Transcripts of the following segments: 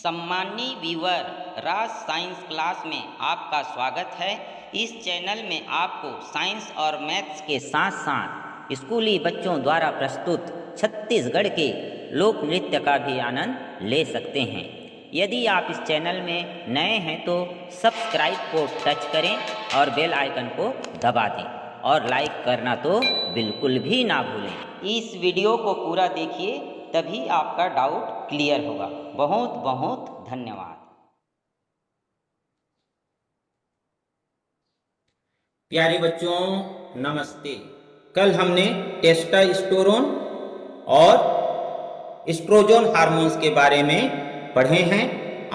सम्मानीय व्यूअर, राज science class में आपका स्वागत है। इस चैनल में आपको साइंस और मैथ्स के साथ साथ स्कूली बच्चों द्वारा प्रस्तुत छत्तीसगढ़ के लोक नृत्य का भी आनंद ले सकते हैं। यदि आप इस चैनल में नए हैं तो सब्सक्राइब को टच करें और बेल आइकन को दबा दें और लाइक करना तो बिल्कुल भी ना भूलें। इस वीडियो को पूरा देखिए, तभी आपका डाउट क्लियर होगा। बहुत बहुत धन्यवाद। प्यारे बच्चों नमस्ते। कल हमने टेस्टोस्टेरोन और एस्ट्रोजन हार्मोन्स के बारे में पढ़े हैं।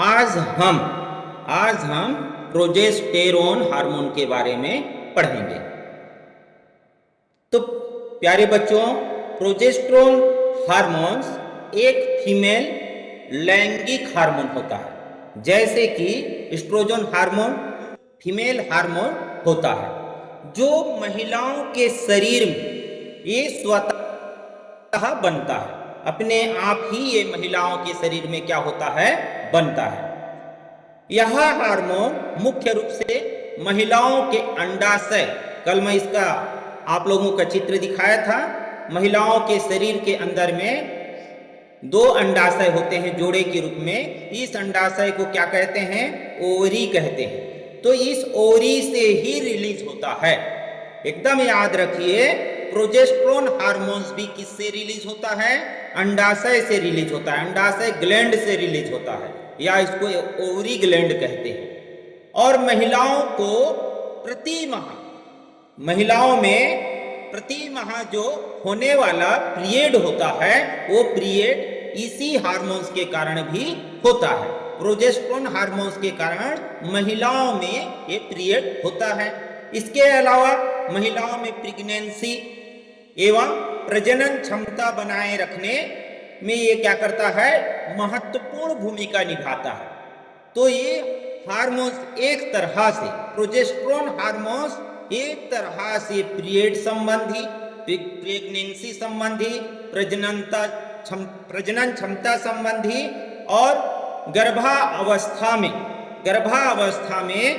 आज हम प्रोजेस्टेरोन हार्मोन के बारे में पढ़ेंगे। तो प्यारे बच्चों, प्रोजेस्टेरोन हार्मोन्स एक फीमेल लैंगिक हार्मोन होता है, जैसे कि एस्ट्रोजन हार्मोन फीमेल हार्मोन होता है, जो महिलाओं के शरीर में ये स्वतः बनता है। अपने आप ही ये महिलाओं के शरीर में क्या होता है, बनता है। यह हार्मोन मुख्य रूप से महिलाओं के अंडाशय, कल मैं इसका आप लोगों का चित्र दिखाया था। महिलाओं के शरीर के अंदर में दो अंडाशय होते हैं जोड़े के रूप में। इस अंडाशय को क्या कहते हैं, ओवरी कहते हैं। तो इस ओवरी से ही रिलीज होता है। एकदम याद रखिए, प्रोजेस्टेरोन हार्मोन्स भी किससे रिलीज होता है, अंडाशय से रिलीज होता है। अंडाशय ग्लैंड से रिलीज होता है, या इसको ओवरी ग्लैंड कहते हैं। और महिलाओं में प्रति माह जो होने वाला पीरियड होता है, वो पीरियड इसी हार्मोन्स के कारण भी होता है। प्रोजेस्टेरोन हार्मोन्स के कारण महिलाओं में ये पीरियड होता है। इसके अलावा महिलाओं में प्रेगनेंसी एवं प्रजनन क्षमता बनाए रखने में ये क्या करता है, महत्वपूर्ण भूमिका निभाता है। तो ये हार्मोन्स एक तरह से, प्रोजेस्टेरोन हार्मोन्स एक तरह से पीरियड संबंधी, प्रेगनेंसी संबंधी, प्रजनन क्षमता संबंधी और गर्भावस्था में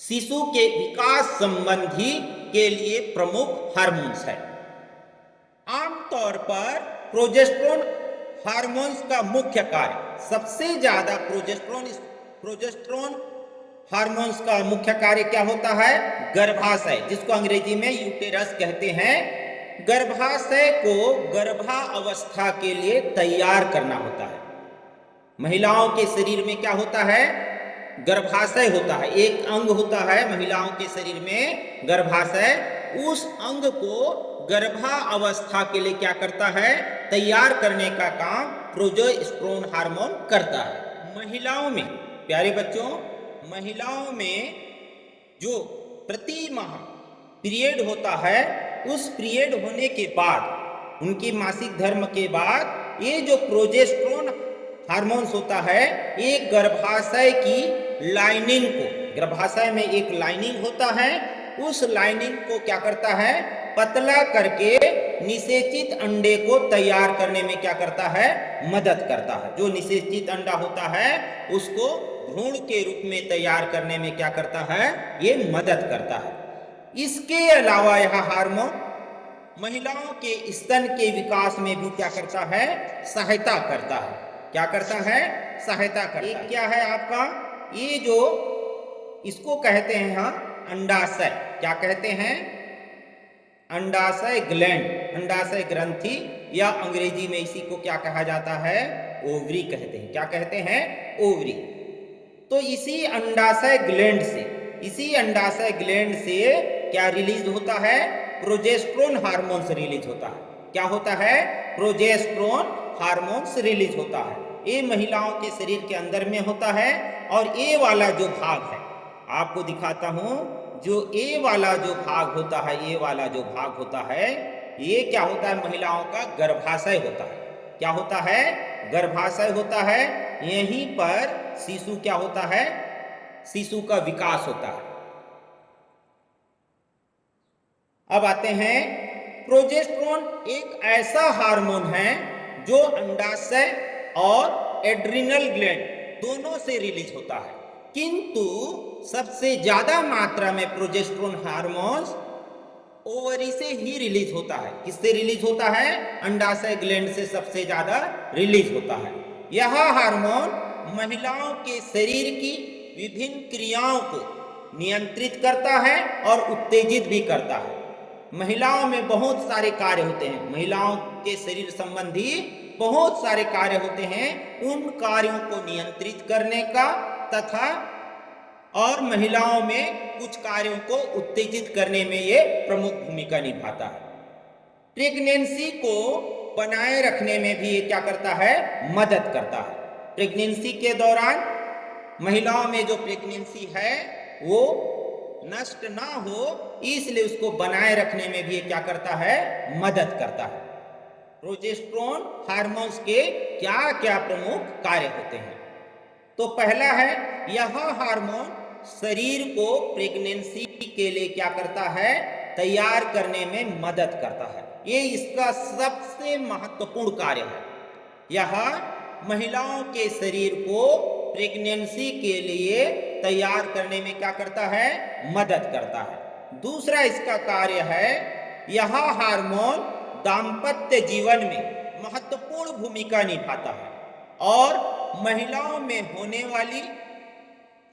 शिशु के विकास संबंधी के लिए प्रमुख हार्मोन्स है। आमतौर पर प्रोजेस्टेरोन हार्मोन्स का मुख्य कार्य, सबसे ज्यादा प्रोजेस्टेरोन हार्मोन्स का मुख्य कार्य क्या होता है, गर्भाशय, जिसको अंग्रेजी में यूटेरस कहते हैं। गर्भाशय को गर्भावस्था के लिए तैयार करना होता है। महिलाओं के शरीर में क्या होता है, गर्भाशय होता है, एक अंग होता है महिलाओं के शरीर में, गर्भाशय। उस अंग को गर्भावस्था के लिए क्या करता है, तैयार करने का काम प्रोजेस्टेरोन हार्मोन करता है। महिलाओं में, प्यारे बच्चों, महिलाओं में जो प्रति माह पीरियड होता है, उस पीरियड होने के बाद, उनकी मासिक धर्म के बाद, ये जो प्रोजेस्टेरोन हार्मोन्स होता है, एक गर्भाशय की लाइनिंग को, गर्भाशय में एक लाइनिंग होता है, उस लाइनिंग को क्या करता है, पतला करके निषेचित अंडे को तैयार करने में क्या करता है, मदद करता है। जो निषेचित अंडा होता है उसको भ्रूण के रूप में तैयार करने में क्या करता है, ये मदद करता है। इसके अलावा यह हार्मोन महिलाओं के स्तन के विकास में भी क्या करता है, सहायता करता है। क्या करता है, सहायता करता है। क्या है आपका, ये जो इसको कहते हैं हम अंडाशय, क्या कहते हैं, अंडाशय ग्लैंड, अंडाशय ग्रंथि, या अंग्रेजी में इसी को क्या कहा जाता है, ओवरी कहते हैं। क्या कहते हैं, ओवरी। तो इसी अंडाशय ग्लैंड से क्या रिलीज होता है, प्रोजेस्टेरोन हार्मोन्स रिलीज होता है। क्या होता है, प्रोजेस्टेरोन हार्मोन्स रिलीज होता है। ये महिलाओं के शरीर के अंदर में होता है। और ये वाला जो भाग है, आपको दिखाता हूं, जो ये वाला जो भाग होता है, ये वाला जो भाग होता है, ये क्या होता है, महिलाओं का गर्भाशय होता है। क्या होता है, गर्भाशय होता है। यहीं पर शिशु क्या होता है, शिशु का विकास होता है। अब आते हैं, प्रोजेस्टेरोन एक ऐसा हार्मोन है जो अंडाशय और एड्रिनल ग्लैंड दोनों से रिलीज होता है, किंतु सबसे ज्यादा मात्रा में प्रोजेस्टेरोन हार्मोन्स ओवरी से ही रिलीज होता है। किससे रिलीज होता है? अंडाशय ग्लैंड से सबसे ज्यादा रिलीज होता है। यह हार्मोन महिलाओं के शरीर की विभिन्न क्रियाओं को नियंत्रित करता है और उत्तेजित भी करता है। महिलाओं में बहुत सारे कार्य होते हैं, महिलाओं के शरीर संबंधी बहुत सारे कार्य होते हैं, उन कार्यों को नियंत्रित करने का तथा और महिलाओं में कुछ कार्यों को उत्तेजित करने में ये प्रमुख भूमिका निभाता है। प्रेगनेंसी को बनाए रखने में भी ये क्या करता है? मदद करता है। प्रेगनेंसी के दौरान महिलाओं में जो प्रेगनेंसी है वो नष्ट ना हो, इसलिए उसको बनाए रखने में भी ये क्या करता है? मदद करता है। प्रोजेस्टेरोन हार्मोन्स के क्या क्या प्रमुख कार्य होते हैं? तो पहला है, यह हार्मोन शरीर को प्रेगनेंसी के लिए क्या करता है? तैयार करने में मदद करता है। ये इसका सबसे महत्वपूर्ण कार्य है। यह महिलाओं के शरीर को प्रेगनेंसी के लिए तैयार करने में क्या करता है? मदद करता है। दूसरा इसका कार्य है, यह हार्मोन दाम्पत्य जीवन में महत्वपूर्ण भूमिका निभाता है और महिलाओं में होने वाली,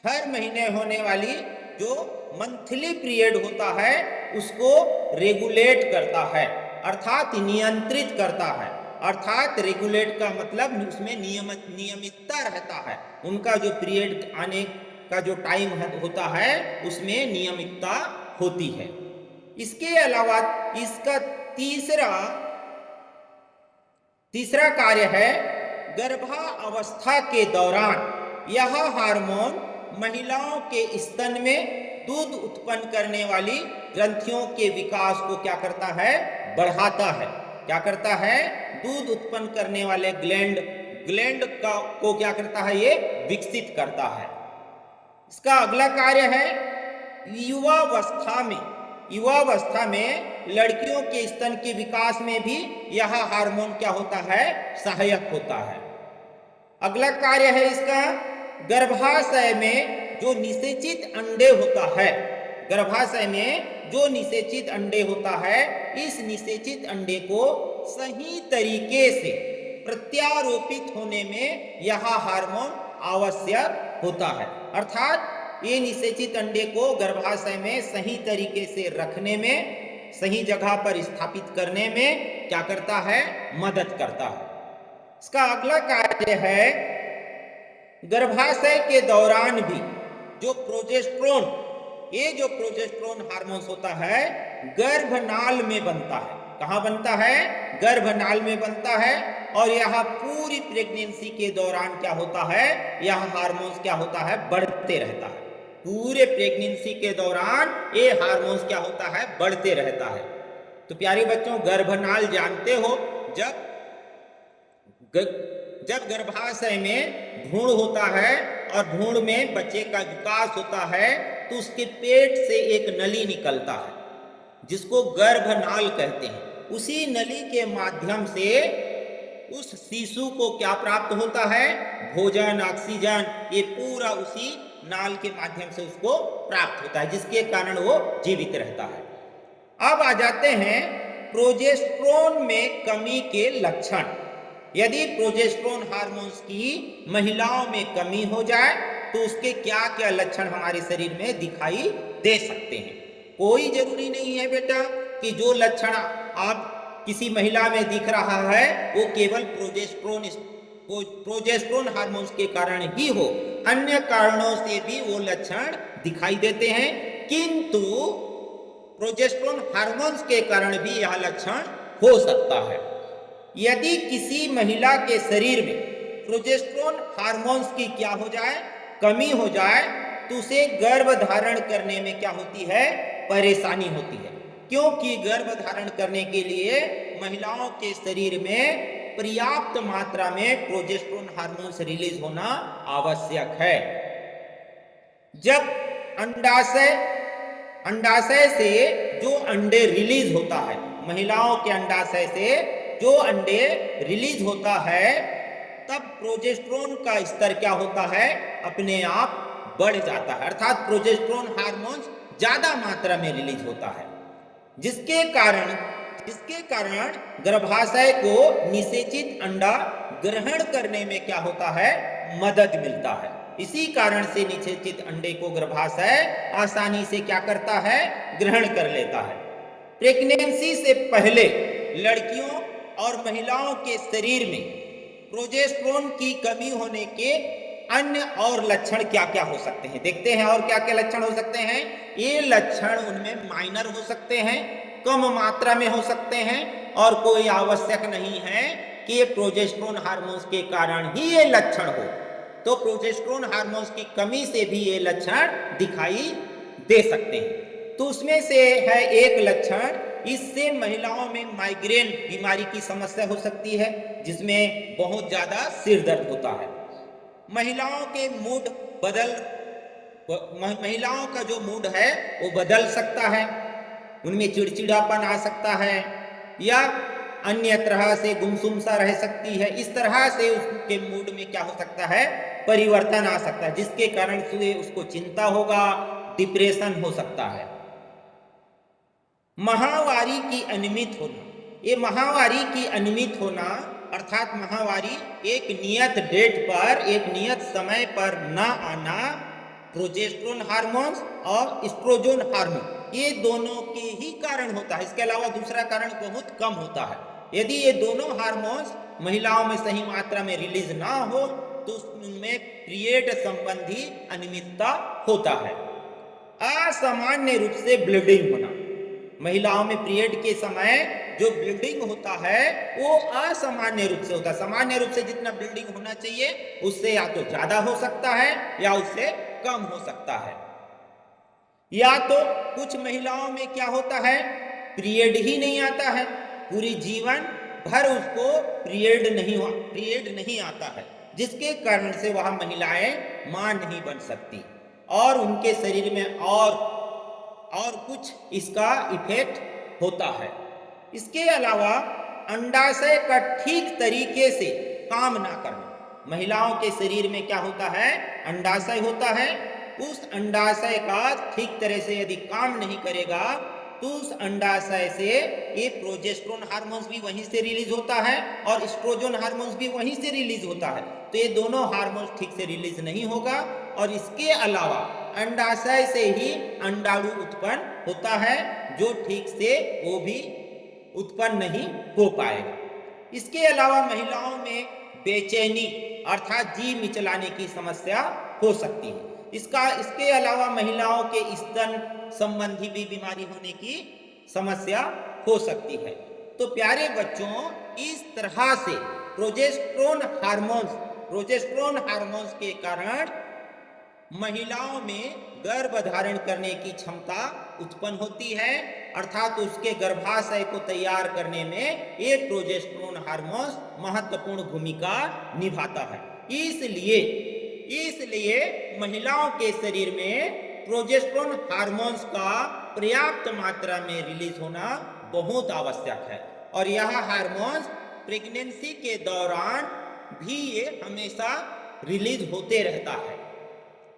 हर महीने होने वाली जो मंथली पीरियड होता है उसको रेगुलेट करता है, अर्थात नियंत्रित करता है। अर्थात रेगुलेट का मतलब उसमें नियमितता रहता है। उनका जो पीरियड आने का जो टाइम होता है उसमें नियमितता होती है। इसके अलावा इसका तीसरा कार्य है, गर्भावस्था के दौरान यह हार्मोन महिलाओं के स्तन में दूध उत्पन्न करने वाली ग्रंथियों के विकास को क्या करता है? बढ़ाता है। क्या करता है? दूध उत्पन्न करने वाले ग्लैंड को क्या करता है? ये विकसित करता है। इसका अगला कार्य है, युवावस्था में लड़कियों के स्तन के विकास में भी यह हार्मोन क्या होता है? सहायक होता है। अगला कार्य है इसका, गर्भाशय में जो निषेचित अंडे होता है, गर्भाशय में जो निषेचित अंडे होता है, इस निषेचित अंडे को सही तरीके से प्रत्यारोपित होने में यह हार्मोन आवश्यक होता है। अर्थात ये निषेचित अंडे को गर्भाशय में सही तरीके से रखने में, सही जगह पर स्थापित करने में क्या करता है? मदद करता है। इसका अगला कार्य है, गर्भाशय के दौरान भी जो प्रोजेस्टेरोन, ये जो प्रोजेस्टेरोन हार्मोन्स होता है गर्भनाल में बनता है। कहाँ बनता है? गर्भनाल में बनता है। और यह पूरी प्रेगनेंसी के दौरान क्या होता है? यह हार्मोन्स क्या होता है? बढ़ते रहता है। पूरे प्रेगनेंसी के दौरान ये हार्मोन्स क्या होता है? बढ़ते रहता है। तो प्यारे बच्चों, गर्भनाल जानते हो, जब गर्भाशय में भ्रूण होता है और भ्रूण में बच्चे का विकास होता है तो उसके पेट से एक नली निकलता है जिसको गर्भनाल कहते हैं। उसी नली के माध्यम से उस शिशु को क्या प्राप्त होता है? भोजन, ऑक्सीजन, ये पूरा उसी नाल के माध्यम से उसको प्राप्त होता है, जिसके कारण वो जीवित रहता है। अब आ जाते हैं प्रोजेस्टेरोन में कमी के लक्षण। यदि प्रोजेस्टेरोन हार्मोन्स की महिलाओं में कमी हो जाए तो उसके क्या क्या लक्षण हमारे शरीर में दिखाई दे सकते हैं। कोई जरूरी नहीं है बेटा कि जो लक्षण आप किसी महिला में दिख रहा है वो केवल प्रोजेस्टेरोन हार्मोन्स के कारण ही हो, अन्य कारणों से भी वो लक्षण दिखाई देते हैं, किंतु प्रोजेस्टेरोन हार्मोन्स के कारण भी यह लक्षण हो सकता है। यदि किसी महिला के शरीर में प्रोजेस्टेरोन हार्मोन्स की क्या हो जाए? कमी हो जाए तो उसे गर्भ धारण करने में क्या होती है? परेशानी होती है, क्योंकि गर्भ धारण करने के लिए महिलाओं के शरीर में पर्याप्त मात्रा में प्रोजेस्टेरोन हार्मोन्स रिलीज होना आवश्यक है। जब अंडाशय से जो अंडे रिलीज होता है, महिलाओं के अंडाशय से जो अंडे रिलीज होता है तब प्रोजेस्टेरोन का स्तर क्या होता है, अपने आप बढ़ जाता है, अर्थात प्रोजेस्टेरोन हार्मोन ज्यादा मात्रा में रिलीज होता है, जिसके कारण गर्भाशय को निषेचित अंडा ग्रहण करने में क्या होता है, मदद मिलता है। इसी कारण से निषेचित अंडे को गर्भाशय आसानी से क्या करता है, ग्रहण कर लेता है। प्रेगनेंसी से पहले लड़कियों और महिलाओं के शरीर में प्रोजेस्टेरोन की कमी होने के अन्य और लक्षण क्या क्या हो सकते हैं, देखते हैं। और क्या क्या लक्षण हो सकते हैं? ये लक्षण उनमें माइनर हो सकते हैं, कम मात्रा में हो सकते हैं, और कोई आवश्यक नहीं है कि ये प्रोजेस्टेरोन हार्मोन्स के कारण ही ये लक्षण हो। तो प्रोजेस्टेरोन हार्मोन्स की कमी से भी ये लक्षण दिखाई दे सकते हैं। तो उसमें से है एक लक्षण, इससे महिलाओं में माइग्रेन बीमारी की समस्या हो सकती है, जिसमें बहुत ज्यादा सिर दर्द होता है। महिलाओं का जो मूड है वो बदल सकता है, उनमें चिड़चिड़ापन आ सकता है, या अन्य तरह से गुमसुम सा रह सकती है। इस तरह से उसके मूड में क्या हो सकता है, परिवर्तन आ सकता है, जिसके कारण उसको चिंता होगा, डिप्रेशन हो सकता है। माहवारी की अनियमित होना, ये माहवारी की अनियमित होना अर्थात माहवारी एक नियत डेट पर, एक नियत समय पर न आना, प्रोजेस्टेरोन हार्मोन्स और एस्ट्रोजन हार्मोन, ये दोनों के ही कारण होता है। इसके अलावा दूसरा कारण बहुत कम होता है। यदि ये दोनों हार्मोन्स महिलाओं में सही मात्रा में रिलीज ना हो तो उनमें पीरियड संबंधी अनियमितता होता है। असामान्य रूप से ब्लीडिंग होना, महिलाओं में पीरियड के समय जो ब्लीडिंग होता है वो असामान्य रूप से होता है। सामान्य रूप से जितना ब्लीडिंग होना चाहिए उससे या तो ज्यादा हो सकता है या उससे कम हो सकता है। या तो कुछ महिलाओं में क्या होता है, पीरियड ही नहीं आता है, पूरी जीवन भर उसको पीरियड नहीं आता है, जिसके कारण से वह महिलाएं मां नहीं बन सकती और उनके शरीर में और कुछ इसका इफेक्ट होता है। इसके अलावा अंडाशय का ठीक तरीके से काम ना करना, महिलाओं के शरीर में क्या होता है, अंडाशय होता है, उस अंडाशय का ठीक तरह से यदि काम नहीं करेगा तो उस अंडाशय से ये प्रोजेस्टेरोन हार्मोन्स भी वहीं से रिलीज होता है और एस्ट्रोजन हार्मोन्स भी वहीं से रिलीज होता है। तो ये दोनों हार्मोन्स ठीक से रिलीज नहीं होगा और इसके अलावा अंडाशय से ही अंडाणु उत्पन्न होता है, जो ठीक से वो भी उत्पन्न नहीं हो पाएगा। इसके अलावा महिलाओं में बेचैनी अर्थात जी मिचलाने की समस्या हो सकती है। इसके अलावा महिलाओं के स्तन संबंधी भी बीमारी होने की समस्या हो सकती है। तो प्यारे बच्चों, इस तरह से प्रोजेस्टेरोन हार्मोन्स के कारण महिलाओं में गर्भ धारण करने की क्षमता उत्पन्न होती है, अर्थात उसके गर्भाशय को तैयार करने में ये प्रोजेस्टेरोन हार्मोन्स महत्वपूर्ण भूमिका निभाता है। इसलिए महिलाओं के शरीर में प्रोजेस्टेरोन हार्मोन्स का पर्याप्त मात्रा में रिलीज होना बहुत आवश्यक है और यह हार्मोन्स प्रेगनेंसी के दौरान भी ये हमेशा रिलीज होते रहता है।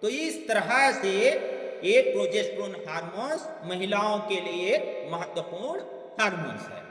तो इस तरह से ये प्रोजेस्टेरोन हार्मोन्स महिलाओं के लिए महत्वपूर्ण हार्मोन्स है।